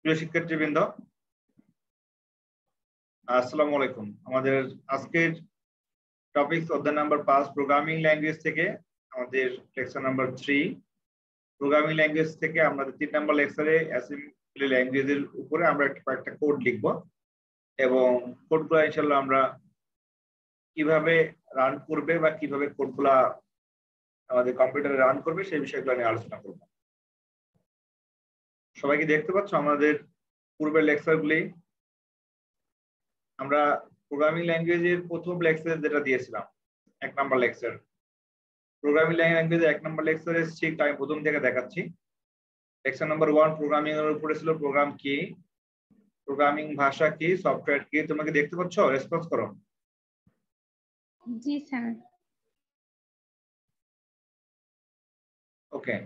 প্রিয় শিক্ষার্থীবৃন্দ, আসসালামু আলাইকুম। আমাদের আজকের টপিক অধ্যায় নাম্বার 5 প্রোগ্রামিং ল্যাঙ্গুয়েজ থেকে আমাদের লেকচার নাম্বার 3। প্রোগ্রামিং ল্যাঙ্গুয়েজ থেকে আমাদের 3 নাম্বার লেকচারে অ্যাসেম্বলি ল্যাঙ্গুয়েজের উপরে আমরা একটা কোড লিখব এবং কোডগুলো ইনশাআল্লাহ আমরা কিভাবে রান করবে বা কিভাবে কোডগুলা আমাদের কম্পিউটারে রান করবে সেই বিষয়গুলো নিয়ে আলোচনা করব। সবাই কি দেখতে পাচ্ছ আমাদের পূর্বের লেকচারগুলি? আমরা প্রোগ্রামিং ল্যাঙ্গুয়েজের প্রথম লেকচার যেটা দিয়েছিলাম 1 নাম্বার লেকচার, প্রোগ্রামিং ল্যাঙ্গুয়েজের 1 নাম্বার লেকচারে ঠিক আমি প্রথম থেকে দেখাচ্ছি। লেকচার নাম্বার 1 প্রোগ্রামিং এর উপরে ছিল প্রোগ্রাম কি, প্রোগ্রামিং ভাষা কি, সফটওয়্যার কি। তোমরা কি দেখতে পাচ্ছ? রেসপন্স করো। জি স্যার। ওকে,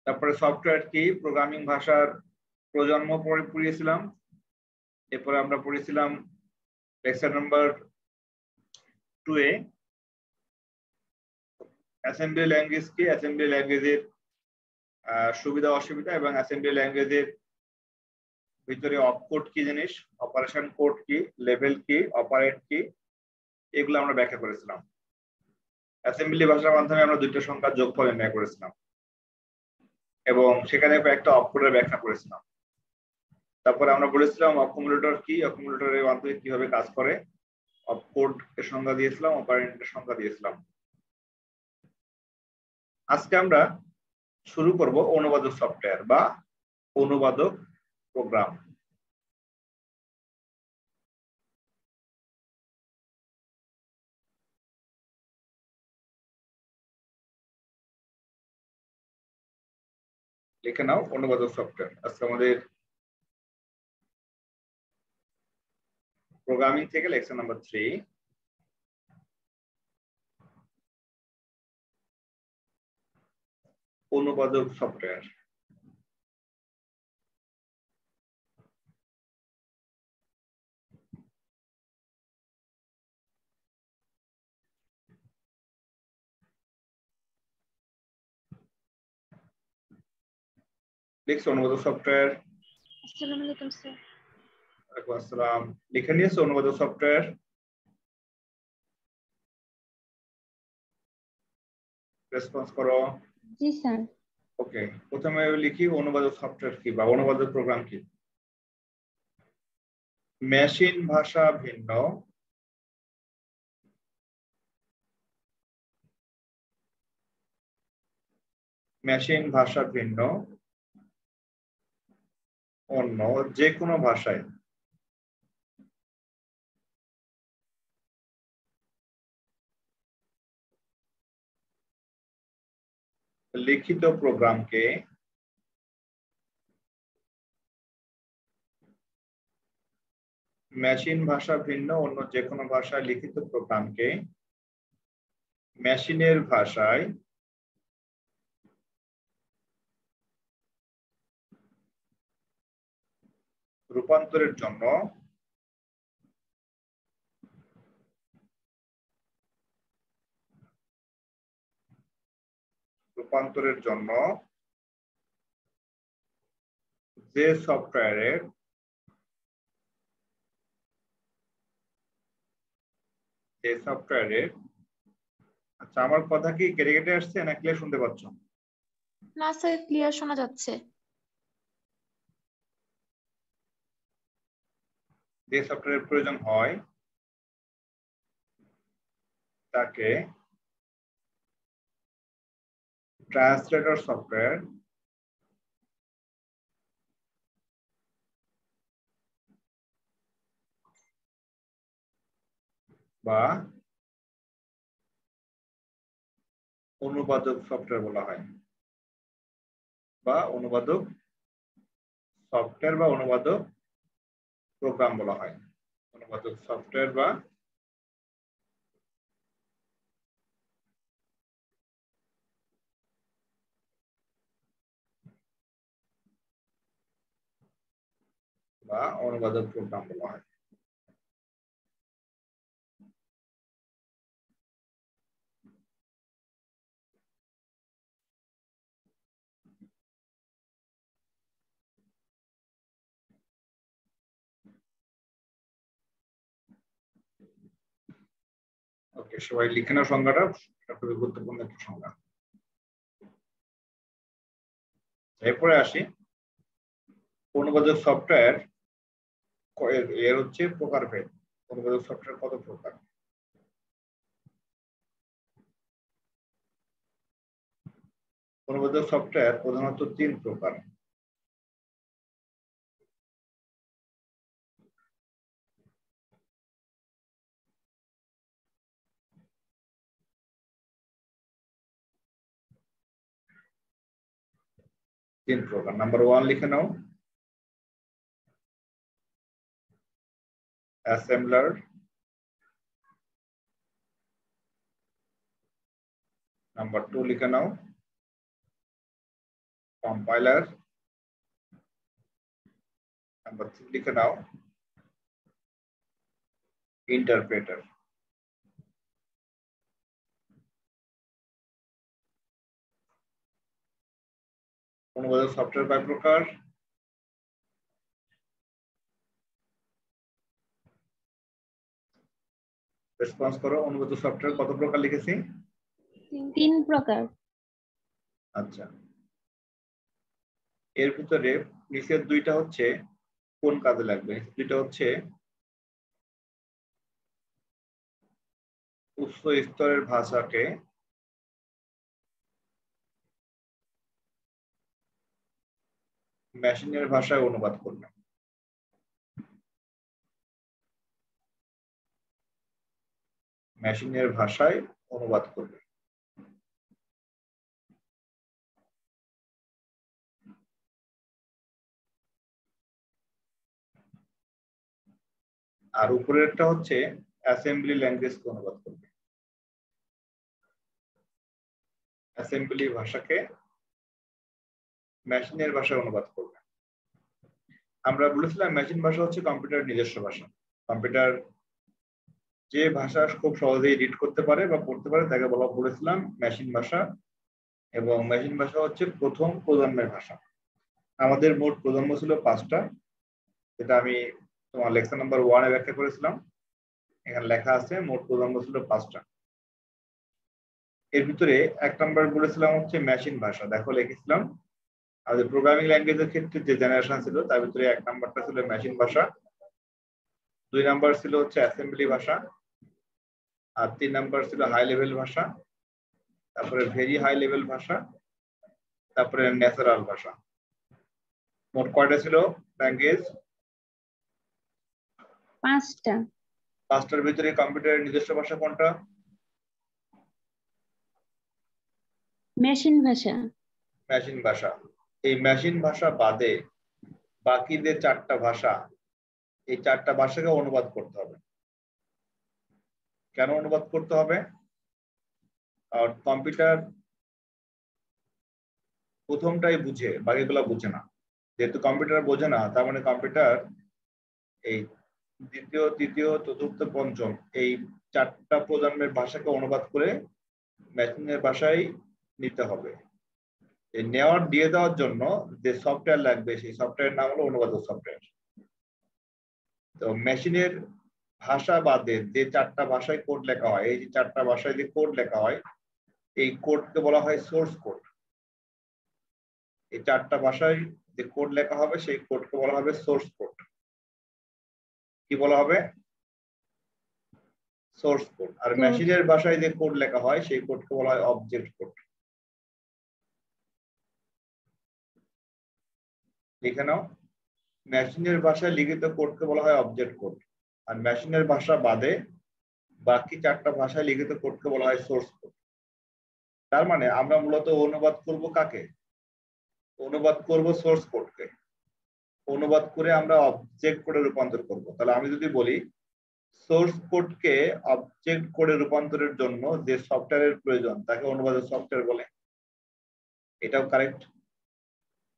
তারপরে সফটওয়্যার কি, প্রোগ্রামিং ভাষার প্রজন্ম পড়িয়েছিলাম। এরপরে আমরা পড়েছিলাম লেকচার নাম্বার 2 এ অ্যাসেম্বলি ল্যাঙ্গুয়েজ কি, অ্যাসেম্বলি ল্যাঙ্গুয়েজের সুবিধা অসুবিধা এবং অ্যাসেম্বলি ল্যাঙ্গুয়েজের ভিতরে অপকোড কি জিনিস, অপারেশন কোড কি, লেভেল কি, অপারেন্ট কি, এগুলো আমরা ব্যাখ্যা করেছিলাম। অ্যাসেম্বলি ভাষার মাধ্যমে আমরা দুইটা সংখ্যার যোগফল নির্ণয় করেছিলাম এবং সেখানে একটা অপকোডের ব্যাখ্যা করেছিলাম। তারপরে আমরা বলেছিলাম অ্যাকুমুলেটর কি, অ্যাকুমুলেটরের মাধ্যমে কিভাবে কাজ করে, অপকোড এর সংজ্ঞা দিয়েছিলাম, অপারেন্টের সংজ্ঞা দিয়েছিলাম। আজকে আমরা শুরু করব অনুবাদক সফটওয়্যার বা অনুবাদক প্রোগ্রাম। লিখে নাও অনুবাদক সফটওয়্যার। আজকে আমাদের প্রোগ্রামিং থেকে লেকচার নাম্বার 3। অনুবাদক সফটওয়্যার। লিখছো অনুবাদক সফটওয়্যার? আসসালামু আলাইকুম স্যার। ওয়ালাইকুম আসসালাম। লিখে নিয়েছো অনুবাদক সফটওয়্যার? রেসপন্স করো। জি স্যার। ওকে, প্রথমে লিখি অনুবাদক সফটওয়্যার কি বা অনুবাদক প্রোগ্রাম কি। মেশিন ভাষা ভিন্ন, মেশিন ভাষা ভিন্ন অন্য যে কোনো ভাষায় লিখিত প্রোগ্রামকে মেশিন ভাষা ভিন্ন অন্য যে কোনো ভাষায় লিখিত প্রোগ্রামকে মেশিনের ভাষায় রূপান্তরের জন্য যে সফটওয়্যারের আচ্ছা, আমার কথা কি কেটে কেটে আসছে না ক্লিয়ার শুনতে পাচ্ছ? না স্যার, ক্লিয়ার শোনা যাচ্ছে। যে সফটওয়্যারের প্রয়োজন হয় তাকে ট্রান্সলেটর সফটওয়্যার বা অনুবাদক সফটওয়্যার বলা হয়, বা অনুবাদক সফটওয়্যার বা অনুবাদক প্রোগ্রাম বলা হয়। অনুবাদক সফটওয়্যার বা অনুবাদক প্রোগ্রাম বলা হয়। সবাই লিখে নাও সংজ্ঞাটা, এটা খুবই গুরুত্বপূর্ণ একটা সংজ্ঞা। এরপরে আসি অনুবাদক সফটওয়্যার এর হচ্ছে প্রকারভেদ। অনুবাদক সফটওয়্যার কত প্রকার? অনুবাদক সফটওয়্যার প্রধানত 3 প্রকার। নাম্বার 1 লিখে নাও, অ্যাসেম্বলার। নাম্বার 2 লিখে নাও, কম্পাইলার। নাম্বার 3 লিখে নাও, ইন্টারপ্রেটার। অনুবাদক সফটওয়্যার কয় প্রকার? রেসপন্স করো। অনুবাদক সফটওয়্যার কত প্রকার লিখেছি? 3 প্রকার। আচ্ছা, এর ভিতরে নিচের 2টা হচ্ছে কোন কাজে লাগবে? 2টা হচ্ছে উচ্চ স্তরের ভাষাকে মেশিনের ভাষায় অনুবাদ করবে। মেশিনের ভাষায় অনুবাদ করবে। আর উপরেরটা হচ্ছে অ্যাসেম্বলি ল্যাঙ্গুয়েজকে অনুবাদ করবে। অ্যাসেম্বলি ভাষাকে মেশিনের ভাষায় অনুবাদ করবে। আমরা বলেছিলাম মেশিন ভাষা হচ্ছে কম্পিউটার নিজস্ব ভাষা। কম্পিউটার যে ভাষা খুব সহজেই রিড করতে পারে বা পড়তে পারে তাকে বলেছিলাম মেশিন ভাষা। এবং মেশিন ভাষা হচ্ছে প্রথম প্রজন্মের ভাষা। আমাদের মোট প্রজন্ম ছিল 5টা, যেটা আমি তোমার লেকচার নাম্বার 1 এ ব্যাখ্যা করেছিলাম। এখানে লেখা আছে মোট প্রজন্ম ছিল 5টা। এর ভিতরে 1 নাম্বার বলেছিলাম হচ্ছে মেশিন ভাষা। দেখো লিখেছিলাম আমাদের প্রোগ্রামিং ল্যাঙ্গুয়েজের ক্ষেত্রে যে জেনারেশন ছিল তার ভিতরে 1 নাম্বারটা ছিল মেশিন ভাষা, 2 নাম্বার ছিল হচ্ছে অ্যাসেম্বলি ভাষা, আর 3 নাম্বার ছিল হাই লেভেল ভাষা, তারপরে ভেরি হাই লেভেল ভাষা, তারপরে ন্যাচারাল ভাষা। মোট কয়টা ছিল ল্যাঙ্গুয়েজ? 5টা। 5টার ভিতরে কম্পিউটারের নিজস্ব ভাষা কোনটা? মেশিন ভাষা। মেশিন ভাষা। এই মেশিন ভাষা বাদে বাকি যে 4টা ভাষা, এই 4টা ভাষাকে অনুবাদ করতে হবে। কেন অনুবাদ করতে হবে? আর কম্পিউটার প্রথমটাই বুঝে, বাকিগুলো বুঝে না। যেহেতু কম্পিউটার বোঝে না, তার মানে কম্পিউটার এই দ্বিতীয়, তৃতীয়, চতুর্থ, পঞ্চম এই 4টা প্রজন্মের ভাষাকে অনুবাদ করে মেশিনের ভাষায় নিতে হবে। এই নেওয়ার দিয়ে দেওয়ার জন্য যে সফটওয়্যার লাগবে সেই সফটওয়্যার নাম হলো অনুবাদক সফটওয়্যার। তো মেশিনের ভাষা বাদে যে 4টা ভাষায় কোড লেখা হয়, এই যে 4টা ভাষায় যে কোড লেখা হয়, এই কোডকে বলা হয় সোর্স কোড। এই 4টা ভাষায় যে কোড লেখা হবে সেই কোডকে বলা হবে সোর্স কোড। কি বলা হবে? Source code. আর মেশিনের ভাষায় যে কোড লেখা হয় সেই কোডকে বলা হয় অবজেক্ট কোড। লিখে নাও, মেশিনের ভাষায় লিখিত কোডকে বলা হয় অবজেক্ট কোড। আর মেশিনের ভাষা বাদে বাকি 4টা ভাষায় লিখিত কোডকে বলা হয় সোর্স কোড। তার মানে আমরা মূলত অনুবাদ করব কাকে? অনুবাদ করব সোর্স কোডকে। অনুবাদ করে আমরা অবজেক্ট কোডে রূপান্তর করব। তাহলে আমি যদি বলি সোর্স কোডকে অবজেক্ট কোডে রূপান্তরের জন্য যে সফটওয়্যারের প্রয়োজন তাকে অনুবাদক সফটওয়্যার বলে। এটাও কারেক্ট।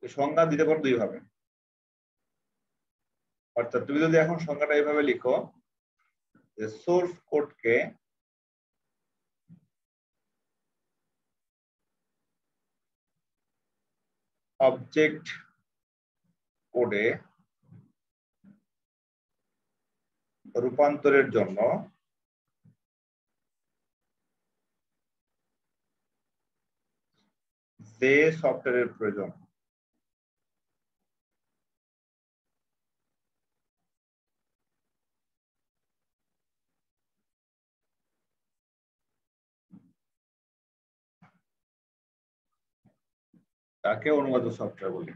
সংজ্ঞা দিতে পারো 2 ভাবে। অর্থাৎ তুমি যদি এখন সংজ্ঞাটা এইভাবে লিখো যে সোর্স কোডকে অবজেক্ট কোডে রূপান্তরের জন্য যে সফটওয়্যারের প্রয়োজন। তাকে অনুবাদক সফটওয়্যার বলি।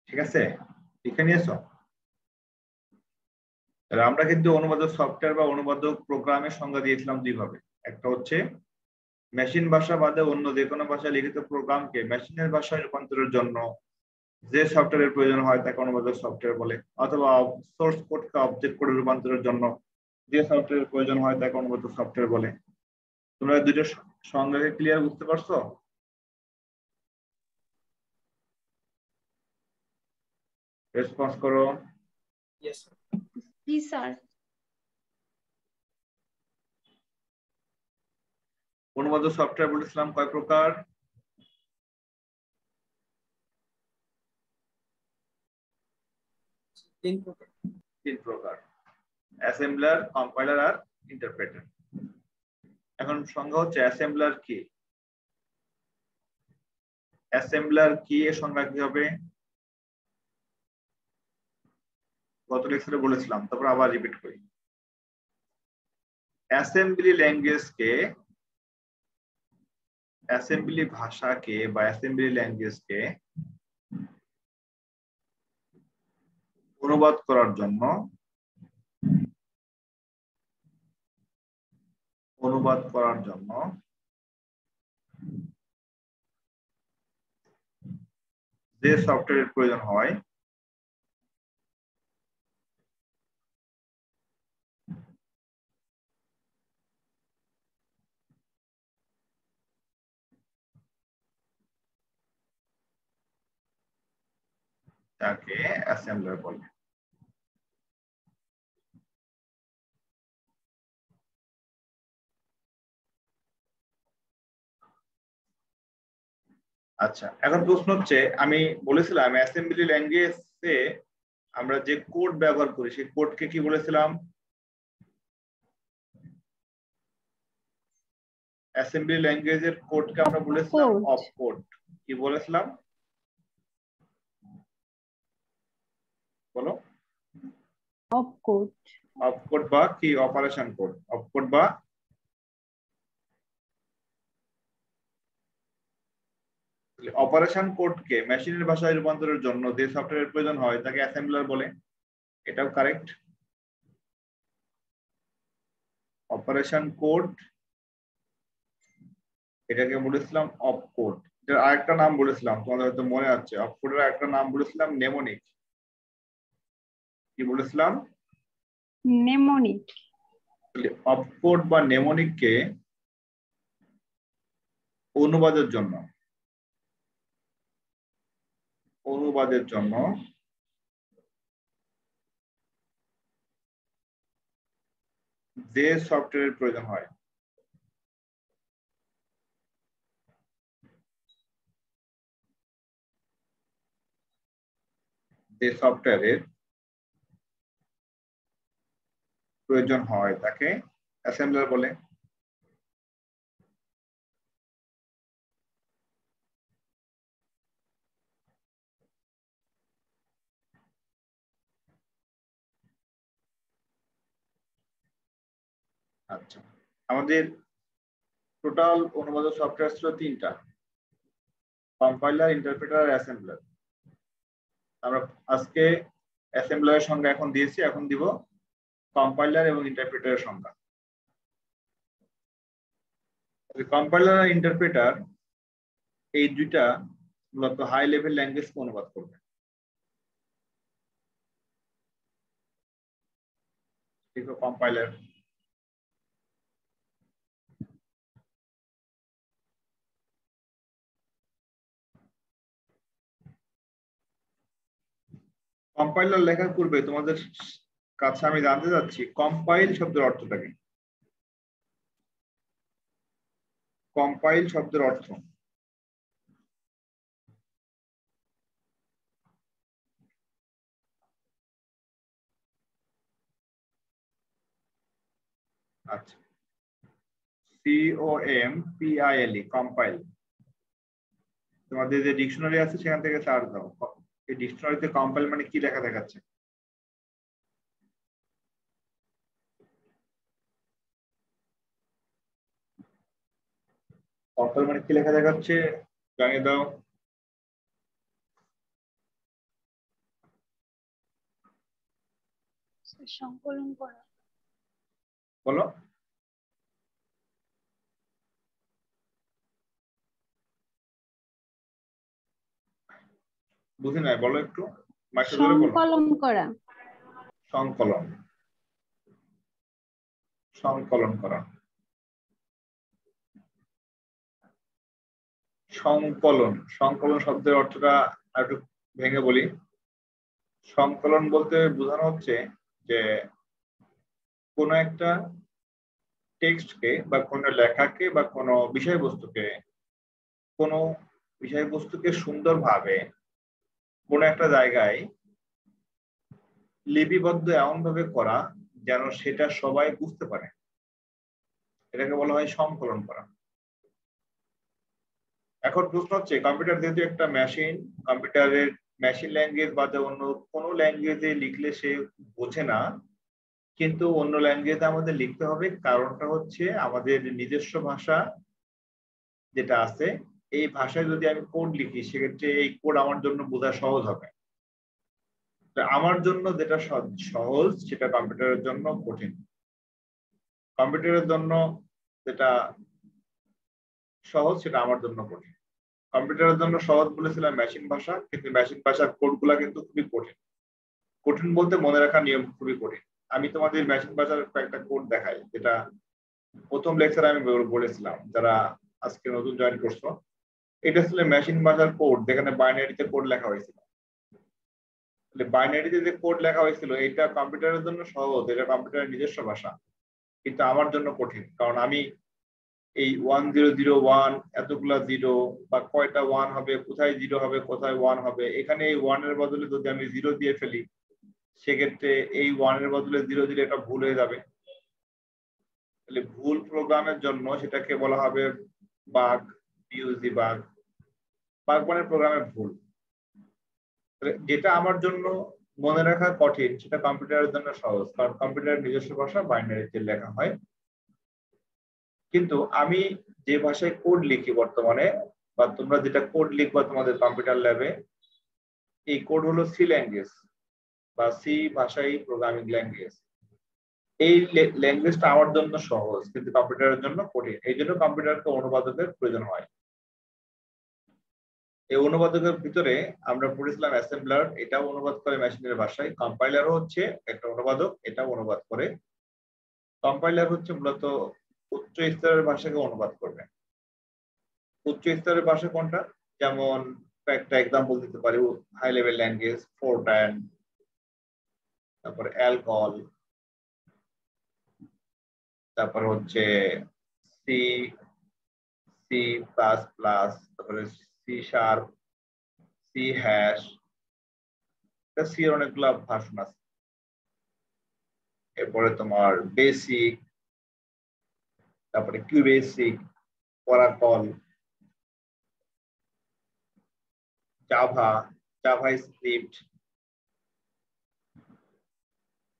ঠিক আছে, লিখে নিয়েছো? আমরা কিন্তু অনুবাদক সফটওয়্যার বা অনুবাদক প্রোগ্রামের সংজ্ঞা দিয়েছিলাম দুইভাবে। একটা হচ্ছে মেশিন ভাষা বাদে অন্য যে কোনো ভাষায় লিখিত প্রোগ্রামকে মেশিনের ভাষায় রূপান্তরের জন্য যে সফটওয়্যারের প্রয়োজন হয় তাকে অনুবাদক সফটওয়্যার বলে, অথবা সোর্স কোডকে অবজেক্ট কোডে রূপান্তরের জন্য যে সফটওয়্যারের প্রয়োজন হয় তাকে অনুবাদক সফটওয়্যার বলে। তোমরা দুটো সংজ্ঞাকে ক্লিয়ার বুঝতে পারছো? রেসপন্স করো। Yes, sir. জি স্যার। অনুবাদক সফটওয়্যার বলেছিলাম কয় প্রকার? তিন প্রকার। তিন প্রকার, অ্যাসেম্বলার, কম্পাইলার আর ইন্টারপ্রেটার। এখন সংজ্ঞা হচ্ছে অ্যাসেম্বলার কি? অ্যাসেম্বলার কি এর সংজ্ঞা কি হবে? গত লেকচারে বলেছিলাম, তারপর আবার রিপিট করি। অ্যাসেম্বলি ল্যাঙ্গুয়েজকে, অ্যাসেম্বলি ভাষাকে বা অ্যাসেম্বলি ল্যাঙ্গুয়েজকে অনুবাদ করার জন্য যে সফটওয়্যারের প্রয়োজন হয় তাকে অ্যাসেম্বলার বলে। আচ্ছা, এখন প্রশ্ন হচ্ছে, আমি বলেছিলাম অ্যাসেম্বলি ল্যাঙ্গুয়েজে আমরা যে কোড ব্যবহার করি সেই কোডকে কি বলেছিলাম? অ্যাসেম্বলি ল্যাঙ্গুয়েজের কোডকে আমরা বলেছিলাম অপকোড। কি বলেছিলাম বলো? অপকোড। অপকোড বা কি অপারেশন কোড? অপকোড বা অপারেশন কোডকে মেশিনের ভাষায় রূপান্তরের জন্য যে সফটওয়্যারের প্রয়োজন হয় তাকে অ্যাসেম্বলার বলে। এটাও কারেক্ট। অপারেশন কোড, এটাকে বলেছিলাম অপকোড। এটার আরেকটা নাম বলেছিলাম, তোমাদের হয়তো মনে আছে, অপকোডের আরেকটা নাম বলেছিলাম নেমোনিক। কি বলেছিলাম? নেমোনিক। অপকোড বা নেমোনিককে অনুবাদের জন্য যে সফটওয়্যারের প্রয়োজন হয় তাকে অ্যাসেম্বলার বলে। আচ্ছা, আমাদের টোটাল অনুবাদক সফটওয়্যার ছিল তিনটা, কম্পাইলার, ইন্টারপ্রেটার আর অ্যাসেম্বলার। আমরা আজকে অ্যাসেম্বলারের সংজ্ঞা এখন দিয়েছি, এখন দিব কম্পাইলার এবং ইন্টারপ্রেটারের সংজ্ঞা। কম্পাইলার আর ইন্টারপ্রেটার এই দুইটা মূলত হাই লেভেল ল্যাঙ্গুয়েজকে অনুবাদ করবে। কম্পাইলার, কম্পাইলার লেখার পূর্বে তোমাদের কাছে আমি জানতে চাচ্ছি কম্পাইল শব্দের অর্থটা কি? কম্পাইল শব্দের অর্থ আচ্ছা, COMPILE কম্পাইল। তোমাদের যে ডিকশনারি আছে সেখান থেকে সার্চ দাও, এই ডিকশনারিতে কম্পাইল মানে কি লেখা দেখাচ্ছে? কম্পাইল মানে কি লেখা দেখাচ্ছে জানিয়ে দাও। সংকলন করা। বলো। বুঝি নাই, বলো একটু, মাইকটা ধরে বলো। সংকলন করা। সংকলন, সংকলন করা। সংকলন, সংকলন শব্দের অর্থটা একটু ভেঙে বলি। সংকলন বলতে বোঝানো হচ্ছে যে কোনো একটা টেক্সটকে বা কোনো লেখাকে বা কোনো বিষয়বস্তুকে সুন্দরভাবে কোনো একটা জায়গায় লিপিবদ্ধ এমন ভাবে করা যেন সেটা সবাই বুঝতে পারে, এটাকে বলা হয় সংকলন করা। এখন প্রশ্ন হচ্ছে, কম্পিউটার যেহেতু একটা মেশিন, কম্পিউটারের মেশিন ল্যাঙ্গুয়েজ বা অন্য কোনো ল্যাঙ্গুয়েজে লিখলে সে বোঝে না, কিন্তু অন্য ল্যাঙ্গুয়েজে আমাদের লিখতে হবে। কারণটা হচ্ছে আমাদের নিজস্ব ভাষা যেটা আছে, এই ভাষায় যদি আমি কোড লিখি সেক্ষেত্রে এই কোড আমার জন্য বোঝা সহজ হবে। আমার জন্য যেটা সহজ সেটা কম্পিউটারের জন্য কঠিন। কম্পিউটারের জন্য যেটা সহজ সেটা আমার জন্য কঠিন। কম্পিউটারের জন্য সহজ বলেছিলাম মেশিন ভাষা, কিন্তু মেশিন ভাষার কোডগুলা কিন্তু খুবই কঠিন। কঠিন বলতে মনে রাখার নিয়ম খুবই কঠিন। আমি তোমাদের মেশিন ভাষার কয়েকটা কোড দেখাই, যেটা প্রথম লেকচারে আমি বলেছিলাম, যারা আজকে নতুন জয়েন করছো। এটা ছিল মেশিন ভাষার কোড, যেখানে বাইনারিতে কোড লেখা হয়েছিল। বাইনারিতে যে কোড লেখা হয়েছিল এটা কম্পিউটারের জন্য সহজ, এটা কম্পিউটারের নিজস্ব ভাষা, কিন্তু আমার জন্য কঠিন। কারণ আমি এই 1001 এতগুলা জিরো বা কয়টা ওয়ান হবে, কোথায় জিরো হবে কোথায় ওয়ান হবে, এখানে এই ওয়ানের বদলে যদি আমি জিরো দিয়ে ফেলি সেক্ষেত্রে এই ওয়ানের বদলে জিরো দিলে এটা ভুল হয়ে যাবে। তাহলে ভুল প্রোগ্রামের জন্য সেটাকে বলা হবে বাগ, পিউজি বাগ। বাগ মানে প্রোগ্রামের ভুল। যেটা আমার জন্য মনে রাখা কঠিন সেটা কম্পিউটারের জন্য সহজ, কারণ কম্পিউটারের নিজস্ব ভাষা বাইনারিতে লেখা হয়। কিন্তু আমি যে ভাষায় কোড লিখি বর্তমানে, বা তোমরা যেটা কোড লিখবা তোমাদের কম্পিউটার ল্যাবে, এই কোড হলো সি ল্যাঙ্গুয়েজ বা সি ভাষাই প্রোগ্রামিং ল্যাঙ্গুয়েজ। এই ল্যাঙ্গুয়েজটা আমার জন্য সহজ কিন্তু কম্পিউটারের জন্য কঠিন, এই জন্য কম্পিউটারকে অনুবাদকের প্রয়োজন হয়। এই অনুবাদকের ভিতরে আমরা পড়েছিলাম অ্যাসেম্বলার, এটাও অনুবাদ করে মেশিনের ভাষায়। কম্পাইলারও হচ্ছে একটা অনুবাদক, এটাও অনুবাদ করে। কম্পাইলার হচ্ছে মূলত উচ্চ স্তরের ভাষাকে অনুবাদ করবে। উচ্চ স্তরের ভাষা কোনটা, যেমন একটা এক্সাম্পল দিতে পারি, হাই লেভেল ল্যাঙ্গুয়েজ ফোরট্রান, তারপরে অ্যালকহল, তারপর হচ্ছে সি, সি প্লাস প্লাস, তারপরে C sharp, C hash, C এর অনেকগুলো ভার্সন আছে। এরপরে তোমার বেসিক, তারপরে QBasic, Oracle, Java, JavaScript,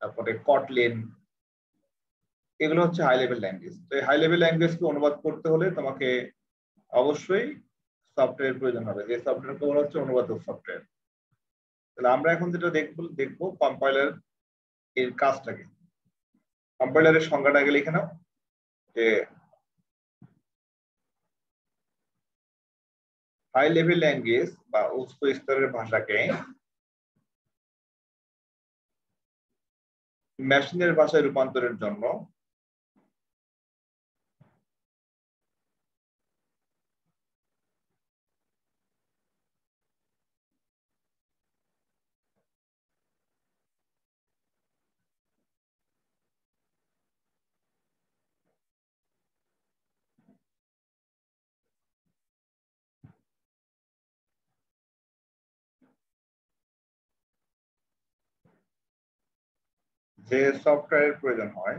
তারপরে কটলিন, এগুলো হচ্ছে হাই লেভেল ল্যাঙ্গুয়েজ। তো এই হাই লেভেল ল্যাঙ্গুয়েজকে অনুবাদ করতে হলে তোমাকে অবশ্যই সফটওয়্যার প্রয়োজন হবে, যে সফটওয়্যারকে বলা হচ্ছে অনুবাদক সফটওয়্যার। তাহলে আমরা এখন যেটা দেখবো কম্পাইলার এর কাজটাকে। কম্পাইলারের সংজ্ঞাটা আগে লিখে নাও, যে হাই লেভেল ল্যাঙ্গুয়েজ বা উচ্চ স্তরের ভাষাকে মেশিনের ভাষায় রূপান্তরের জন্য যে সফটওয়্যারের প্রয়োজন হয়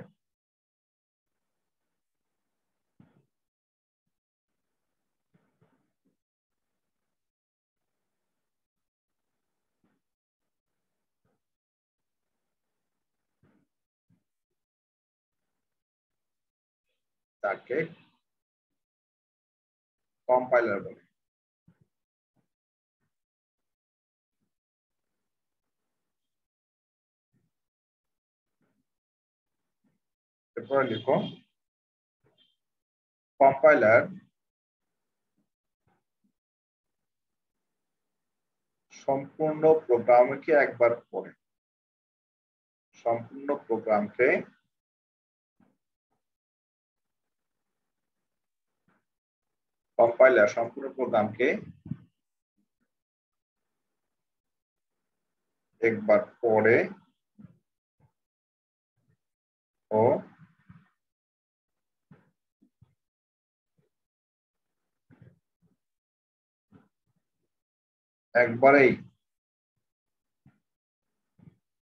তাকে কম্পাইলার বলে। এরপরে লিখো কম্পাইলার সম্পূর্ণ প্রোগ্রামকে একবার পড়ে। সম্পূর্ণ প্রোগ্রামকে কম্পাইলার সম্পূর্ণ প্রোগ্রামকে একবার পড়ে ও একবারেই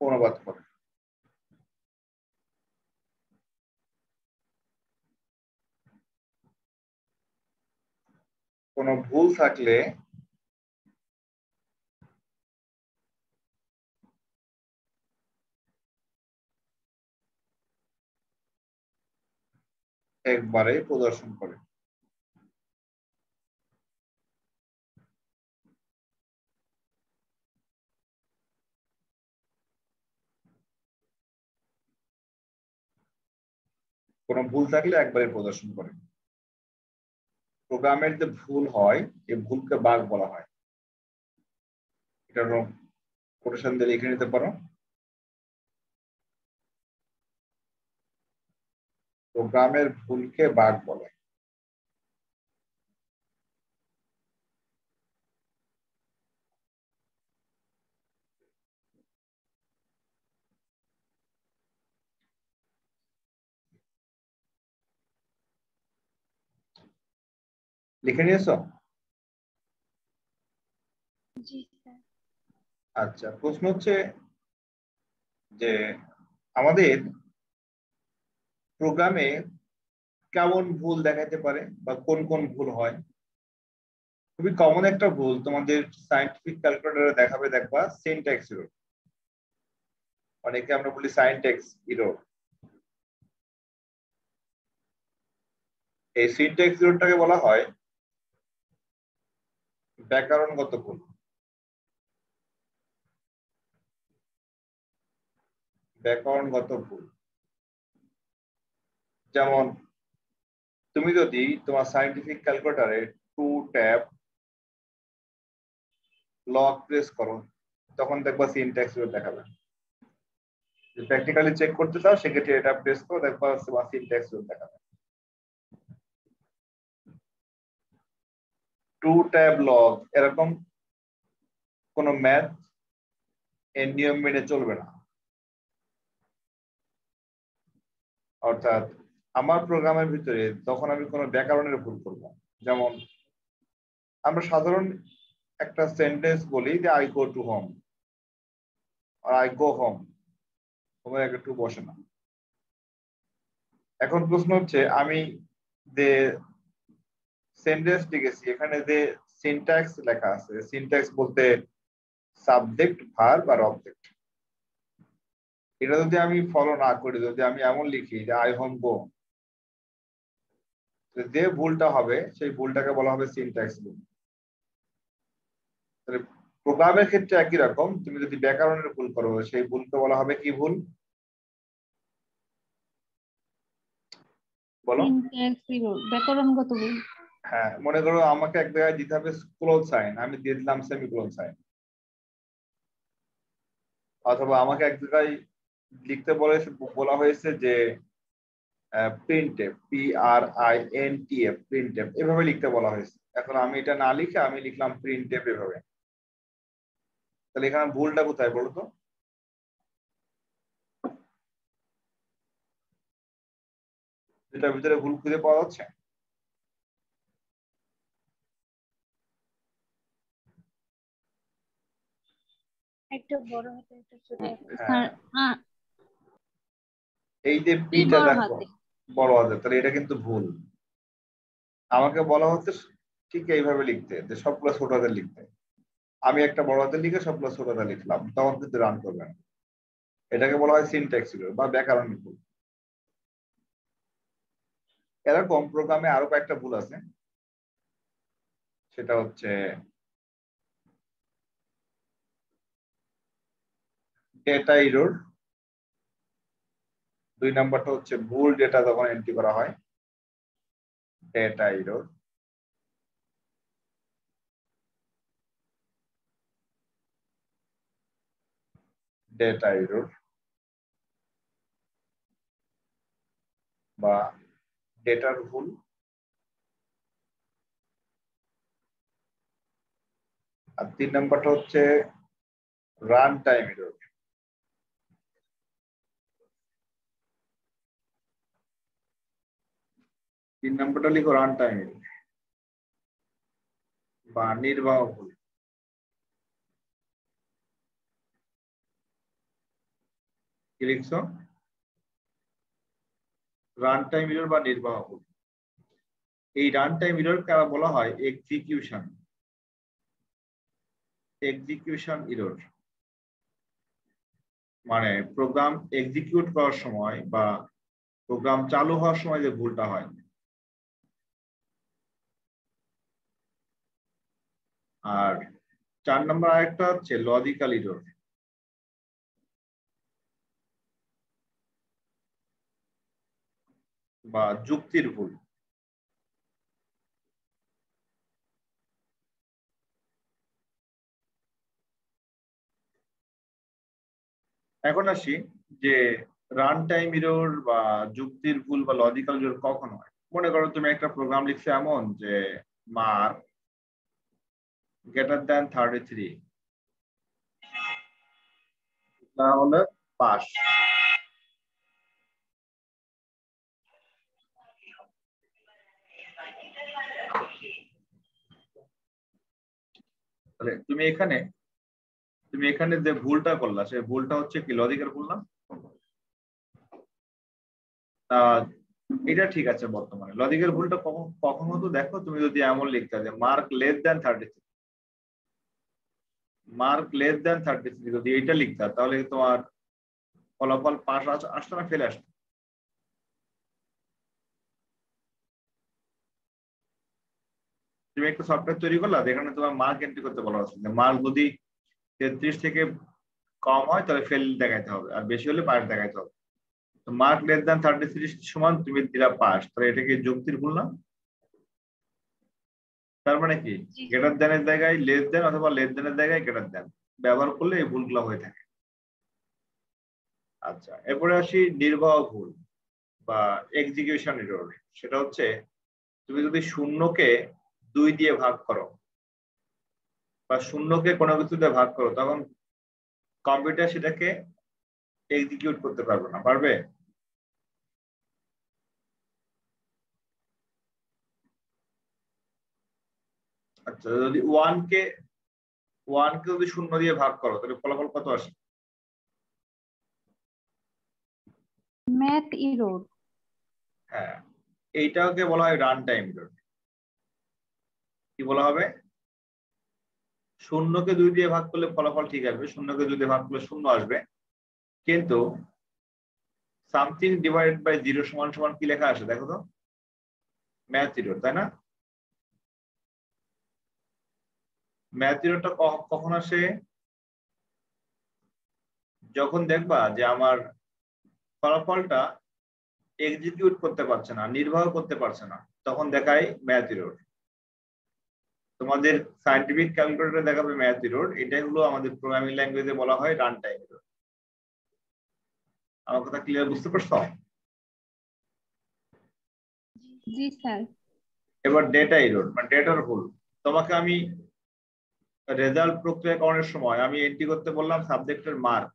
অনুবাদ করে। কোনো ভুল থাকলে একবারে প্রদর্শন করে। কোনো ভুল থাকলে একবারে প্রদর্শন করে। প্রোগ্রামের যে ভুল হয় এই ভুলকে বাগ বলা হয়। এটা কোটেশন দিয়ে লিখে নিতে পারো। প্রোগ্রামের ভুলকে বাগ বলে। লিখে নিয়েছো? জি স্যার। আচ্ছা, প্রশ্ন হচ্ছে যে আমাদের প্রোগ্রামে কেমন ভুল দেখাতে পারে বা কোন কোন ভুল হয়। খুবই কমন একটা ভুল তোমাদের সায়েন্টিফিক ক্যালকুলেটরে দেখাবে, দেখবা সিনট্যাক্স এরর। অনেকে আমরা বলি সিনট্যাক্স এরর। এই সিনট্যাক্স এররটাকে বলা হয় ব্যাকরণগত ভুল। ব্যাকরণগত ভুল যেমন তুমি যদি তোমার সায়েন্টিফিক ক্যালকুলেটরে 2 ট্যাব লগ প্রেস করো তখন দেখবা সিনট্যাক্স এরর দেখাবে। যদি প্র্যাকটিক্যালি চেক করতে চাও সেক্ষেত্রে এটা প্রেস করো, দেখবা সিনট্যাক্স এরর দেখাবে। 2 ট্যাব লগ এরকম কোন ম্যাথ এর নিয়ম মেনে চলবে না। অর্থাৎ আমার প্রোগ্রামের ভিতরে যখন আমি কোনো ব্যাকরণের ভুল করব, যেমন আমরা সাধারণ একটা সেন্টেন্স বলি যে আই গো টু হোম আর আই গো হোম, তোমার একটা টু বসে না। এখন প্রশ্ন হচ্ছে আমি যে সেন্টেন্স লিখেছি এখানে যে সিনট্যাক্স লেখা আছে, সিনট্যাক্স বলতে সাবজেক্ট ভার্ব আর অবজেক্ট, এটা যদি আমি ফলো না করি, যদি আমি এমন লিখি যে আই হোম গো, যে ভুলটা হবে সেই ভুলটাকে বলা হবে সিনট্যাক্স ভুল। তাহলে প্রোগ্রামের ক্ষেত্রে একই রকম, তুমি যদি ব্যাকরণের ভুল করো সেই ভুলকে বলা হবে কি ভুল বলো? সিনট্যাক্স এরর, ব্যাকরণগত ভুল। হ্যাঁ, মনে করো আমাকে এক জায়গায় দিতে হবে ক্লোজ সাইন, আমি দিয়ে দিলাম সেমিকোলন সাইন। অথবা আমাকে এক জায়গায় লিখতে বলা হয়েছে যে প্রিন্টএফ, PRINTF, প্রিন্টএফ এভাবে লিখতে বলা হয়েছে। এখন আমি এটা না লিখে আমি লিখলাম প্রিন্টএফ এভাবে। তাহলে এখানে ভুলটা কোথায় বলো তো? এটার ভিতরে ভুল খুঁজে পাওয়া যাচ্ছে? একটা বড় হাতে একটা ছোট হাতে। হ্যাঁ, স্যার এই যে পি পিটা বড় দেখো হাতে। বড় হাতে, তাহলে এটা কিন্তু ভুল। আমাকে বলা হচ্ছে ঠিক এইভাবে লিখতে, যে সবগুলো ছোট হাতে লিখতে। আমি একটা বড় হাতে লিখে সবগুলো ছোট হাতে লিখলাম, তখন কিন্তু রান করবে না। এটাকে বলা হয় সিনট্যাক্স এরর বা ব্যাকরণ ভুল। এরকম প্রোগ্রামে আরো কয়েকটা ভুল আছে, সেটা হচ্ছে ডেটা এরর। 2 নাম্বারটা হচ্ছে ভুল ডেটা যখন এন্ট্রি করা হয়, ডেটা এরর। ডেটা এরর বা ডেটার ভুল। আর 3 নাম্বারটা হচ্ছে রান টাইম এরর। 3 নাম্বারটা লিখো রান টাইম এরর বা নির্বাহ ভুল। কি লিখছো? রান টাইম এরর বা নির্বাহ ভুল। এই রান টাইম এররকে বলা হয় এক্সিকিউশন এরর। মানে প্রোগ্রাম এক্সিকিউট করার সময় বা প্রোগ্রাম চালু হওয়ার সময় যে ভুলটা হয়। আর 4 নম্বর আরেকটা হচ্ছে লজিক্যাল এরর বা যুক্তির ভুল। এখন আসি যে রান টাইম এরর বা যুক্তির ভুল বা লজিক্যাল এরর কখন হয়। মনে করো তুমি একটা প্রোগ্রাম লিখছো এমন যে মার্ক গ্রেটার দ্যান 33, তাহলে পাস। তাহলে তুমি এখানে যে ভুলটা করলা সেই ভুলটা হচ্ছে কি লজিক্যাল ভুল না? এটা ঠিক আছে। বর্তমানে লজিক্যাল ভুলটা কখন কখন হতো দেখো, তুমি যদি এমন লিখতে যে mark less than 33, mark less than 33 যদি এইটা লিখতা তাহলে তোমার ফলাফল পাস আসতো না ফেলে আসতো? তুমি একটা সফটওয়্যার তৈরি করলা যেখানে তোমার মার্ক এন্ট্রি করতে বলা হচ্ছে, মার্ক যদি 33 থেকে কম হয় তাহলে ফেল দেখাইতে হবে, আর বেশি হলে পাস দেখাইতে হবে। তো মার্ক লেস দ্যান 33 সমান তুমি দিলা পাস, তাহলে এটা কি যুক্তির ভুল না? তার মানে কি জি গ্রেটার দ্যান এর জায়গায় লেস দ্যান অথবা লেস দ্যান এর জায়গায় গ্রেটার দ্যান ব্যবহার করলে এই ভুলগুলো হয়ে থাকে। আচ্ছা, এরপরে আসি নির্বাহ ভুল বা এক্সিকিউশন এরর। সেটা হচ্ছে তুমি যদি শূন্যকে 2 দিয়ে ভাগ করো বা শূন্যকে কোনো কিছু দিয়ে ভাগ করো, তখন কম্পিউটার সেটাকে এক্সিকিউট করতে পারবে না। পারবে? আচ্ছা, যদি ওয়ান কে যদি শূন্য দিয়ে ভাগ করো তাহলে ফলাফল কত আসে? Math error. হ্যাঁ, এইটাকে বলা হয় রান টাইম এরর। কি বলা হবে? শূন্যকে 2 দিয়ে ভাগ করলে ফলাফল ঠিক আসবে, শূন্যকে 2 দিয়ে ভাগ করলে শূন্য আসবে, কিন্তু সামথিং ডিভাইডেড বাই 0 সমান সমান কি লেখা আসে দেখো তো? ম্যাথ এরর, তাই না? ম্যাথ এররটা কখন আসে? যখন দেখবা যে আমার ফলাফলটা এক্সিকিউট করতে পারছে না, নির্বাহ করতে পারছে না, তখন দেখায় ম্যাথ এরর। তোমাদের সায়েন্টিফিক ক্যালকুলেটরে দেখাবে ম্যাথ এরর, এটাই হলো আমাদের প্রোগ্রামিং ল্যাঙ্গুয়েজে বলা হয় রান টাইম এরর। আমার কথা ক্লিয়ার বুঝতে পারছো? জি স্যার। এবার ডেটা এরর মানে ডেটার ভুল। তোমাকে আমি রেজাল্ট প্রক্রিয়াকরণের সময় আমি এন্ট্রি করতে বললাম সাবজেক্টের মার্ক,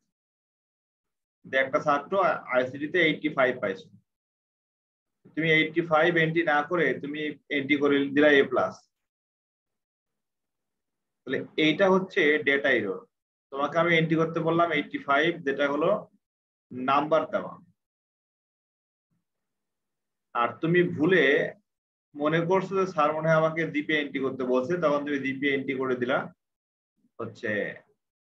যে একটা ছাত্র আইসিটি তে 85 পাইছে, তুমি 85 এন্ট্রি না করে তুমি এন্ট্রি করে দিলা A+। তাহলে এইটা হচ্ছে ডেটা এরর। তোমাকে আমি এন্ট্রি করতে বললাম 85, যেটা হলো নাম্বার দেওয়া, আর তুমি ভুলে মনে করছো যে স্যার মনে হয় আমাকে জিপে এন্ট্রি করতে বলছে, তখন তুমি জিপে এন্ট্রি করে দিলা হচ্ছে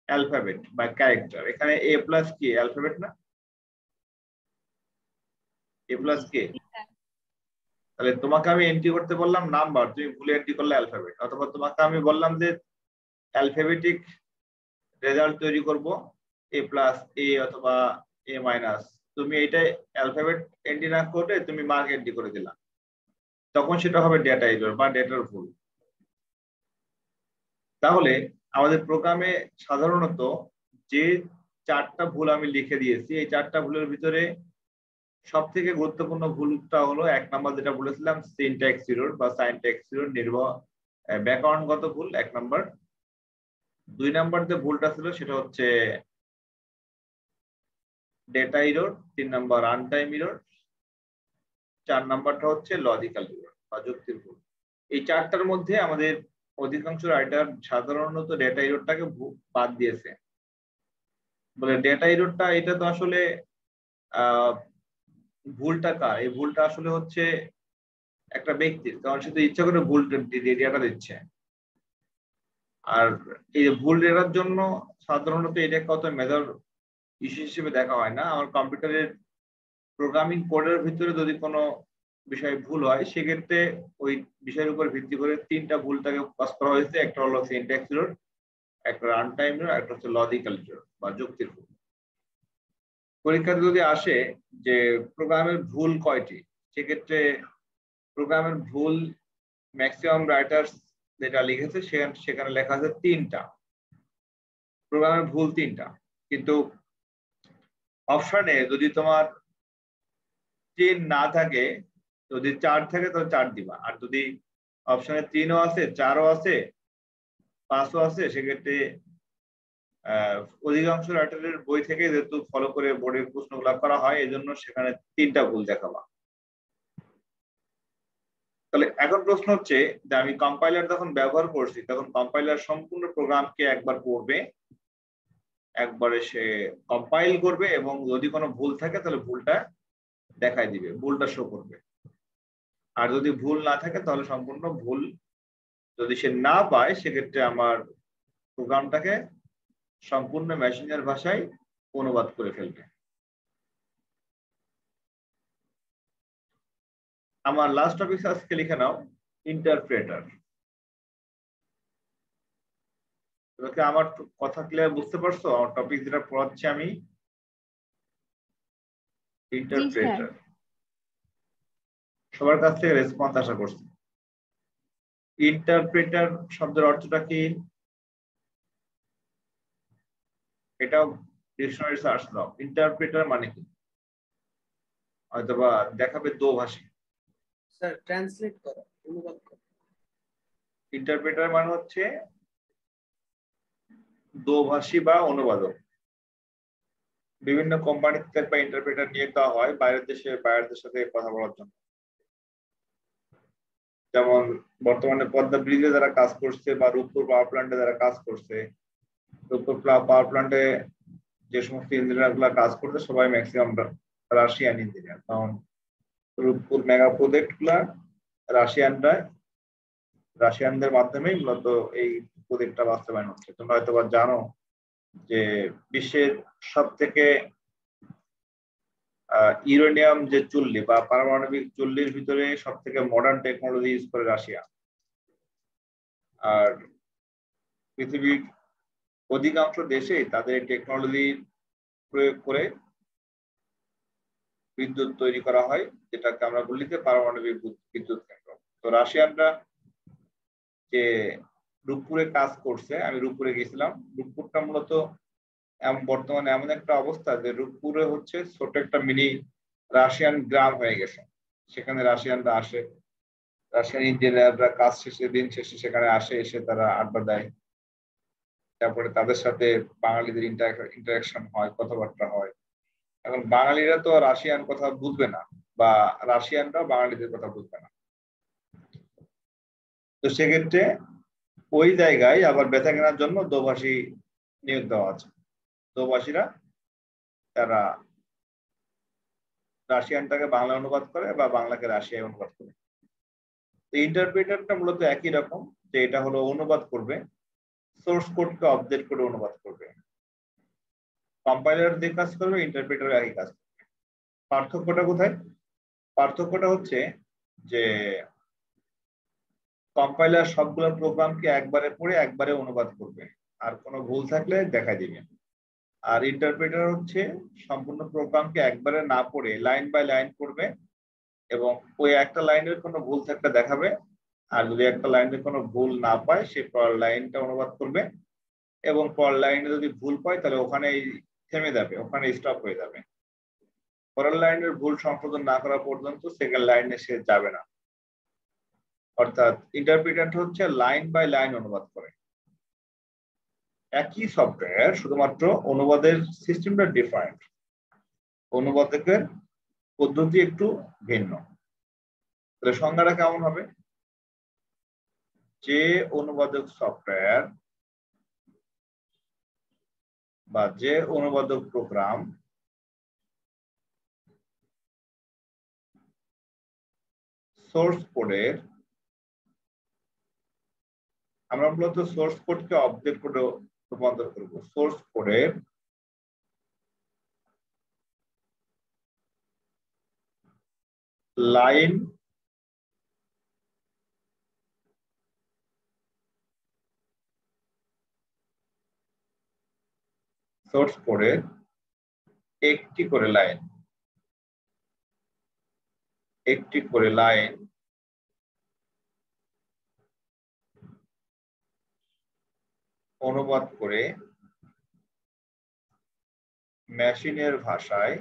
অ্যালফাবেট বা ক্যারেক্টার। এখানে A+ কি অ্যালফাবেট না? A+ কি? জি স্যার। তাহলে তোমাকে আমি এন্ট্রি করতে বললাম নাম্বার, তুমি ভুলে এন্ট্রি করলে অ্যালফাবেট, অথবা তোমাকে আমি বললাম যে অ্যালফাবেটিক রেজাল্ট তৈরি করব এ প্লাস এ অথবা এ মাইনাস, তুমি এটাই অ্যালফাবেট এন্ট্রি না করে তুমি মার্ক এন্ট্রি করে দিলা, তখন সেটা হবে ডেটা এরর বা ডেটার ভুল। তাহলে আমাদের প্রোগ্রামে সাধারণত যে 4টা ভুল আমি লিখে দিয়েছি, এই 4টা ভুলের ভিতরে সব থেকে গুরুত্বপূর্ণ ভুলটা হলো 1 নাম্বার যেটা বলেছিলাম সিনট্যাক্স এরর বা সাইনট্যাক্স এরর, ব্যাকরণগত ভুল 1 নাম্বার। 2 নাম্বার যে ভুলটা ছিল সেটা হচ্ছে ডেটা এরর, 3 নাম্বার আনটাইম এরর, 4 নাম্বারটা হচ্ছে লজিক্যাল এরর বা যুক্তির ভুল। এই 4টার মধ্যে আমাদের অধিকাংশ রাইটার সাধারণত ডেটা এররটাকে বাদ দিয়েছে, বলে ডেটা এররটা এটা তো আসলে ভুলটা কার, এই ভুলটা আসলে হচ্ছে একটা ব্যক্তির, কারণ সে তো ইচ্ছা করে ভুল ডেটাটা দিচ্ছে। আর এই ভুল ডেটার জন্য সাধারণত এটা কত মেজর ইস্যু হিসেবে দেখা হয় না। আমার কম্পিউটারের প্রোগ্রামিং কোডের ভিতরে যদি কোনো বিষয়ে ভুল হয়, সেক্ষেত্রে ওই বিষয়ের উপর ভিত্তি করে 3টা ভুলটাকে পাস করা হয়েছে। একটা হলো সিনট্যাক্স এরর, একটা রান টাইম এরর, একটা হচ্ছে লজিক্যাল এরর বা যুক্তির ভুল। পরীক্ষাতে যদি আসে যে প্রোগ্রামের ভুল কয়টি, সেক্ষেত্রে প্রোগ্রামের ভুল ম্যাক্সিমাম রাইটার্স যেটা লিখেছে সেখানে লেখা আছে 3টা, প্রোগ্রামের ভুল 3টা। কিন্তু অপশনে যদি তোমার 3 না থাকে, যদি 4 থাকে তাহলে 4 দিবা, আর যদি অপশনে 3ও আছে 4ও আছে 5ও আছে, সেক্ষেত্রে অধিকাংশ রাইটারের বই থেকে যেহেতু ফলো করে বোর্ডের প্রশ্নগুলো করা হয়, এই জন্য সেখানে 3টা ভুল দেখাবা। তাহলে এখন প্রশ্ন হচ্ছে যে আমি কম্পাইলার যখন ব্যবহার করছি, তখন কম্পাইলার সম্পূর্ণ প্রোগ্রামকে একবার পড়বে, একবারে সে কম্পাইল করবে, এবং যদি কোনো ভুল থাকে তাহলে ভুলটা দেখাই দিবে, ভুলটা শো করবে। আর যদি ভুল না থাকে তাহলে সম্পূর্ণ ভুল যদি সে না পায়, সেক্ষেত্রে আমার প্রোগ্রামটাকে সম্পূর্ণ মেশিনের ভাষায় অনুবাদ করে ফেলবে। আমার লাস্ট টপিক আজকে লিখে নাও ইন্টারপ্রেটার। আমার কথা ক্লিয়ার বুঝতে পারছো? আমার টপিক যেটা পড়াচ্ছি আমি, ইন্টারপ্রেটার। সবার কাছ থেকে রেসপন্স আশা করছি। ইন্টারপ্রেটার শব্দের অর্থটা কি? এটাও ডিকশনারি সার্চ দাও, ইন্টারপ্রেটার মানে কি? হয়তোবা দেখাবে দোভাষী। স্যার ট্রান্সলেট করা, অনুবাদ করা। ইন্টারপ্রেটার মানে হচ্ছে দোভাষী বা অনুবাদক। বিভিন্ন কোম্পানিতে বা ইন্টারপ্রেটার নিয়োগ দেওয়া হয় বাইরের দেশের সাথে কথা বলার জন্য। যেমন বর্তমানে পদ্মা ব্রিজে যারা কাজ করছে বা রূপপুর পাওয়ার প্ল্যান্টে যারা কাজ করছে, রূপপুর পাওয়ার প্ল্যান্টে যে সমস্ত ইঞ্জিনিয়ার গুলা কাজ করছে সবাই ম্যাক্সিমাম রাশিয়ান ইঞ্জিনিয়ার, কারণ রূপপুর মেগা প্রজেক্ট গুলা রাশিয়ানদের মাধ্যমেই মূলত এই প্রজেক্টটা বাস্তবায়ন হচ্ছে। তোমরা হয়তো জানো যে বিশ্বের সব থেকে ইউরেনিয়াম যে চুল্লি বা পারমাণবিক চুল্লির ভিতরে সব থেকে মডার্ন টেকনোলজি ইউজ করে রাশিয়া। আর পৃথিবীর অধিকাংশ দেশেই তাদের টেকনোলজি প্রয়োগ করে বিদ্যুৎ তৈরি করা হয়, যেটাকে আমরা বলি যে পারমাণবিক বিদ্যুৎ কেন্দ্র। তো রাশিয়ানরা যে রূপপুরে কাজ করছে, আমি রূপপুরে গেছিলাম। রূপপুরটা মূলত বর্তমানে এমন একটা অবস্থা যে রূপপুরে হচ্ছে ছোট একটা মিনি রাশিয়ান গ্রাম হয়ে গেছে। সেখানে রাশিয়ানরা আসে, রাশিয়ান ইঞ্জিনিয়াররা কাজ শেষে দিন শেষে সেখানে আসে, এসে তারা আড্ডা দেয়। তারপরে তাদের সাথে বাঙালিদের ইন্টারাকশন হয়, কথাবার্তা হয়। এখন বাঙালিরা তো রাশিয়ান কথা বুঝবে না, বা রাশিয়ানরা বাঙালিদের কথা বুঝবে না। তো সেক্ষেত্রে ওই জায়গায় আবার বেচা কেনার জন্য দোভাষী নিয়োগ দেওয়া আছে। দোভাষীরা তারা রাশিয়ানটাকে বাংলা অনুবাদ করে বা বাংলাকে রাশিয়ায় অনুবাদ করে। ইন্টারপ্রেটারটা মূলত একই রকম, যে এটা হলো অনুবাদ করবে, সোর্স কোডকে অবজেক্ট করে অনুবাদ করবে। কম্পাইলার যে কাজ করবে, ইন্টারপ্রেটার একই কাজ করবে। পার্থক্যটা কোথায়? পার্থক্যটা হচ্ছে যে কম্পাইলার সবগুলো প্রোগ্রামকে একবারে পড়ে একবারে অনুবাদ করবে, আর কোনো ভুল থাকলে দেখা দিবে। আর ইন্টারপ্রেটার হচ্ছে সম্পূর্ণ প্রোগ্রামকে একবারে না পড়ে লাইন বাই লাইন পড়বে এবং ওই একটা লাইনের কোনো ভুল থাকলে দেখাবে, আর যদি একটা লাইনের কোনো ভুল না পায় সে পরের লাইনটা অনুবাদ করবে, এবং পরের লাইনে যদি ভুল পায় তাহলে ওখানেই থেমে যাবে, ওখানে স্টপ হয়ে যাবে। পরের লাইনের ভুল সংশোধন না করা পর্যন্ত সেকেন্ড লাইনে সে যাবে না। অর্থাৎ ইন্টারপ্রিটার হচ্ছে লাইন বাই লাইন অনুবাদ করে। একই সফটওয়্যার, শুধুমাত্র অনুবাদের সিস্টেমটা ডিফারেন্ট, অনুবাদকের পদ্ধতি একটু ভিন্ন। তাহলে সংজ্ঞাটা কেমন হবে? যে অনুবাদক সফটওয়্যার বা যে অনুবাদক প্রোগ্রাম সোর্স কোডের, আমরা মূলত সোর্স কোডকে অবজেক্ট কোডে রূপান্তর করব, সোর্স কোডের লাইন সোর্স কোডের একটি করে লাইন অনুবাদ করে মেশিনের ভাষায়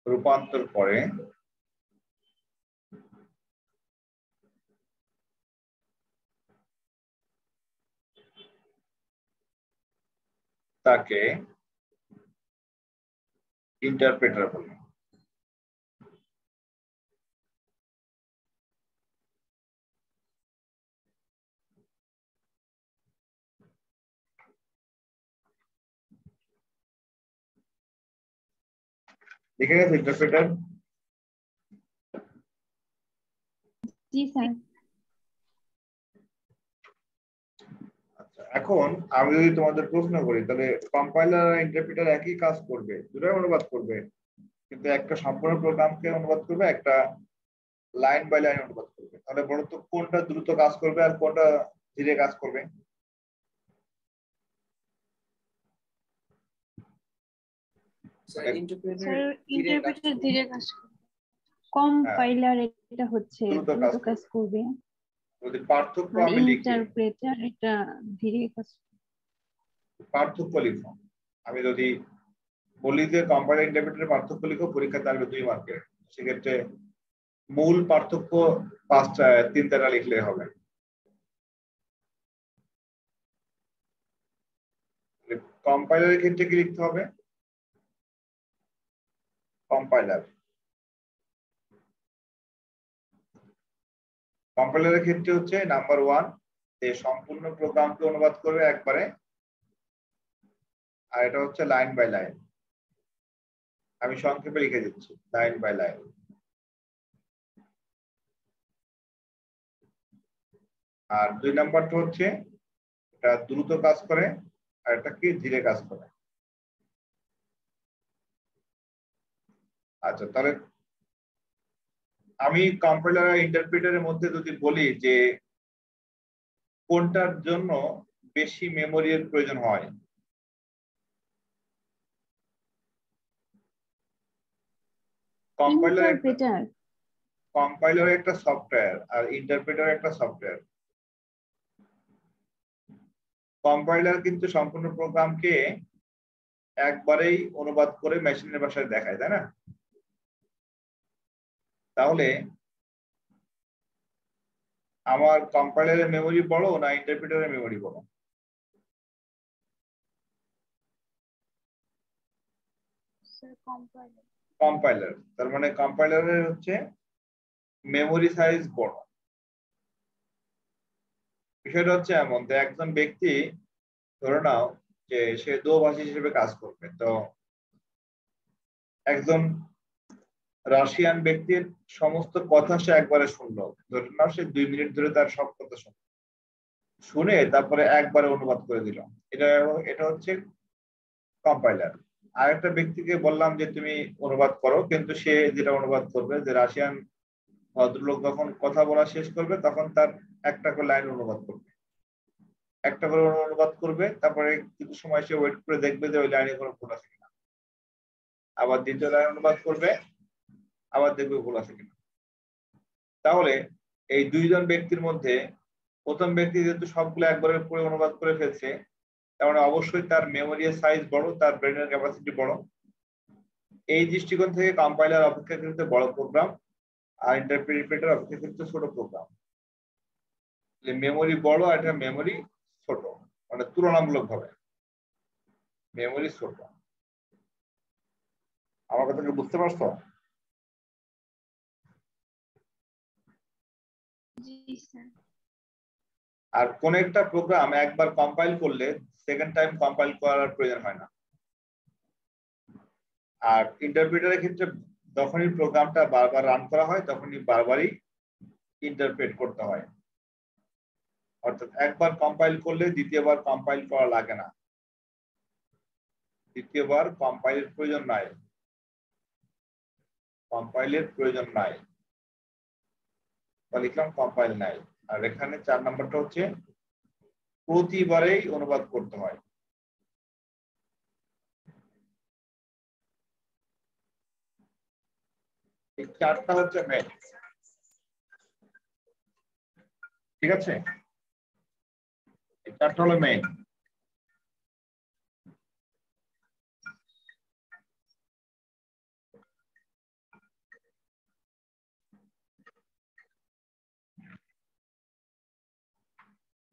রূপান্তর করে তাকে ইন্টারপ্রেটার বলে। দেখে গেছে ইন্টারপ্রেটার? জি স্যার। আচ্ছা, এখন আমি যদি তোমাদের প্রশ্ন করি, তাহলে কম্পাইলার আর ইন্টারপ্রেটার একই কাজ করবে, দুটোই অনুবাদ করবে, কিন্তু একটা সম্পূর্ণ প্রোগ্রামকে অনুবাদ করবে, একটা লাইন বাই লাইন অনুবাদ করবে। তাহলে বলো তো কোনটা দ্রুত কাজ করবে আর কোনটা ধীরে কাজ করবে? স্যার স্যার ইন্টারপ্রেটার ধীরে কাজ করবে, কম্পাইলার এটা হচ্ছে দ্রুত দ্রুত কাজ কাজ করবে, যদি পার্থক্য আর আমি লিখি, ইন্টারপ্রেটার এটা ধীরে কাজ করবে। পার্থক্য লিখো, আমি যদি বলি যে কম্পাইলার ইন্টারপ্রেটারের পার্থক্য লিখো, পরীক্ষাতে আসবে 2 মার্কের, সেক্ষেত্রে মূল পার্থক্য 3-4টা লিখলে হবে। কম্পাইলারের ক্ষেত্রে কি লিখতে হবে? কম্পাইলারের ক্ষেত্রে হচ্ছে নাম্বার 1 যে সম্পূর্ণ প্রোগ্রামকে অনুবাদ করবে একবারে, আর এটা হচ্ছে লাইন বাই লাইন। আমি সংক্ষেপে লিখে দিচ্ছি, লাইন বাই লাইন। আর 2 নাম্বারটা হচ্ছে এটা দ্রুত কাজ করে, আর এটা কি ধীরে কাজ করে। আচ্ছা, তাহলে আমি কম্পাইলার আর ইন্টারপ্রেটারের মধ্যে যদি বলি যে কোনটার জন্য বেশি মেমোরির প্রয়োজন হয়, কম্পাইলার একটা সফটওয়্যার আর ইন্টারপ্রেটার একটা সফটওয়্যার। কম্পাইলার কিন্তু সম্পূর্ণ প্রোগ্রামকে একবারেই অনুবাদ করে মেশিনের ভাষায় দেখায়, তাই না? তাহলে আমার কম্পাইলারের মেমোরি বড় না ইন্টারপ্রেটারের মেমোরি বড়? কম্পাইলার। তার মানে কম্পাইলারের হচ্ছে মেমোরি সাইজ বড়। বিষয়টা হচ্ছে এমন যে একজন ব্যক্তি, ধরে নাও যে সে দোভাষী হিসেবে কাজ করবে, তো একজন রাশিয়ান ব্যক্তির সমস্ত কথা সে একবারে শুনলো, ধরে নাও সে 2 মিনিট ধরে তার সব কথা শুনে তারপরে একবারে অনুবাদ করে দিল, এটা এটা হচ্ছে কম্পাইলার। আরেকটা ব্যক্তিকে বললাম যে তুমি অনুবাদ করো, কিন্তু সে যেটা অনুবাদ করবে যে রাশিয়ান ভদ্রলোক যখন কথা বলা শেষ করবে তখন তার একটা করে লাইন অনুবাদ করবে, একটা করে অনুবাদ করবে, তারপরে কিছু সময় সে ওয়েট করে দেখবে যে ওই লাইনে কোনো ভুল আছে কিনা, আবার দ্বিতীয় লাইন অনুবাদ করবে, আবার দেখবে ভুল আছে কিনা। তাহলে এই দুইজন ব্যক্তির মধ্যে প্রথম ব্যক্তি যেহেতু সবগুলো একবারের পরে অনুবাদ করে ফেলছে, তার মানে অবশ্যই তার মেমোরির সাইজ বড়, তার ব্রেনের ক্যাপাসিটি বড়। এই দৃষ্টিকোণ থেকে কম্পাইলার অপেক্ষাকৃত বড় প্রোগ্রাম আর ইন্টারপ্রিটার অপেক্ষাকৃত ছোট প্রোগ্রাম। মেমোরি বড় আর এটা মেমোরি ছোট, মানে তুলনামূলকভাবে মেমোরি ছোট। আমার কথা কি বুঝতে পারছো? জি স্যার। আর কোন একটা প্রোগ্রাম একবার কম্পাইল করলে সেকেন্ড টাইম কম্পাইল করার প্রয়োজন হয় না। আর ইন্টারপ্রিটারের ক্ষেত্রে যখনই প্রোগ্রামটা বারবার রান করা হয় তখনই বারবারই ইন্টারপ্রেট করতে হয়। অর্থাৎ একবার কম্পাইল করলে দ্বিতীয়বার কম্পাইল করা লাগে না, দ্বিতীয়বার কম্পাইলের প্রয়োজন নাই, কম্পাইলের প্রয়োজন নাই। লিখলাম কম্পাইল নাই। আর এখানে 4 নম্বরটা হচ্ছে প্রতিবারেই অনুবাদ করতে হয়। এই 4টা হচ্ছে মেইন, ঠিক আছে? এই 4টা হলো মেইন।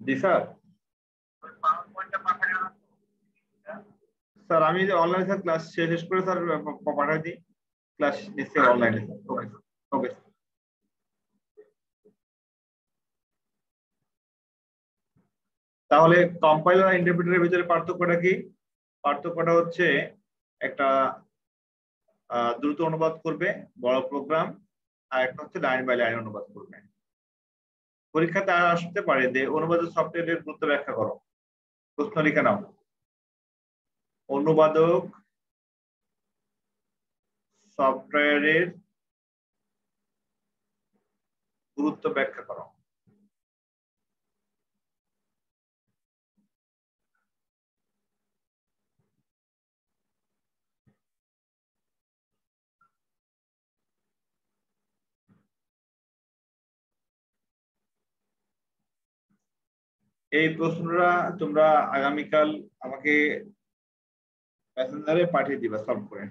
জি স্যার। স্যার আমি যে অনলাইনে স্যার ক্লাস শেষ করে স্যার পাঠাই দিই, ক্লাস নিচ্ছে অনলাইনে। ওকে ওকে। তাহলে কম্পাইলার আর ইন্টারপ্রিটারের ভিতরে পার্থক্যটা কি? পার্থক্যটা হচ্ছে একটা দ্রুত অনুবাদ করবে বড় প্রোগ্রাম, আর একটা হচ্ছে লাইন বাই লাইন অনুবাদ করবে। পরীক্ষাতে আসতে পারে যে অনুবাদক সফটওয়্যারের গুরুত্ব ব্যাখ্যা করো, প্রশ্ন লিখে নাও। অনুবাদক সফটওয়্যারের গুরুত্ব ব্যাখ্যা করো। এই প্রশ্নটা তোমরা আগামীকাল আমাকে মেসেঞ্জারে পাঠিয়ে দিবা সলভ করে।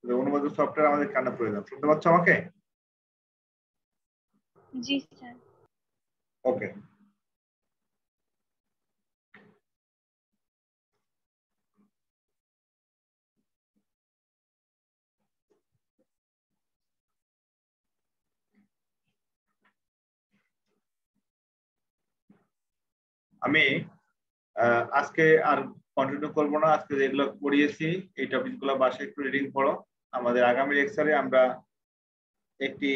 অনুবাদক সফটওয়্যার আমাদের কেন প্রয়োজন, শুনতে পাচ্ছ আমাকে? জি স্যার। ওকে। আমি আজকে আর কন্টিনিউ করবো না। আজকে যেগুলো পড়িয়েছি এই টপিকগুলো বাসায় একটু রিডিং পড়ো। আমাদের আগামী লেকচারে আমরা একটি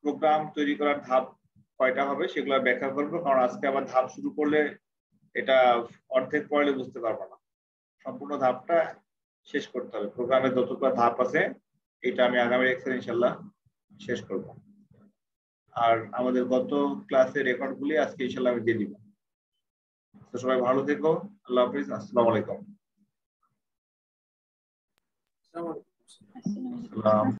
প্রোগ্রাম তৈরি করার ধাপ কয়টা হবে সেগুলো ব্যাখ্যা করবো, কারণ আজকে আবার ধাপ শুরু করলে এটা অর্ধেক পড়লে বুঝতে পারবো না। সম্পূর্ণ ধাপটা শেষ করতে হবে। প্রোগ্রামের যতগুলো ধাপ আছে এটা আমি আগামী লেকচারে ইনশাল্লাহ শেষ করব। আর আমাদের গত ক্লাসের রেকর্ডগুলি আজকে ইনশাল্লাহ আমি দিয়ে দিব। তো সবাই ভালো থেকো। আল্লাহ হাফিজ। আসসালামু আলাইকুম। আসসালামু আলাইকুম। আসসালাম।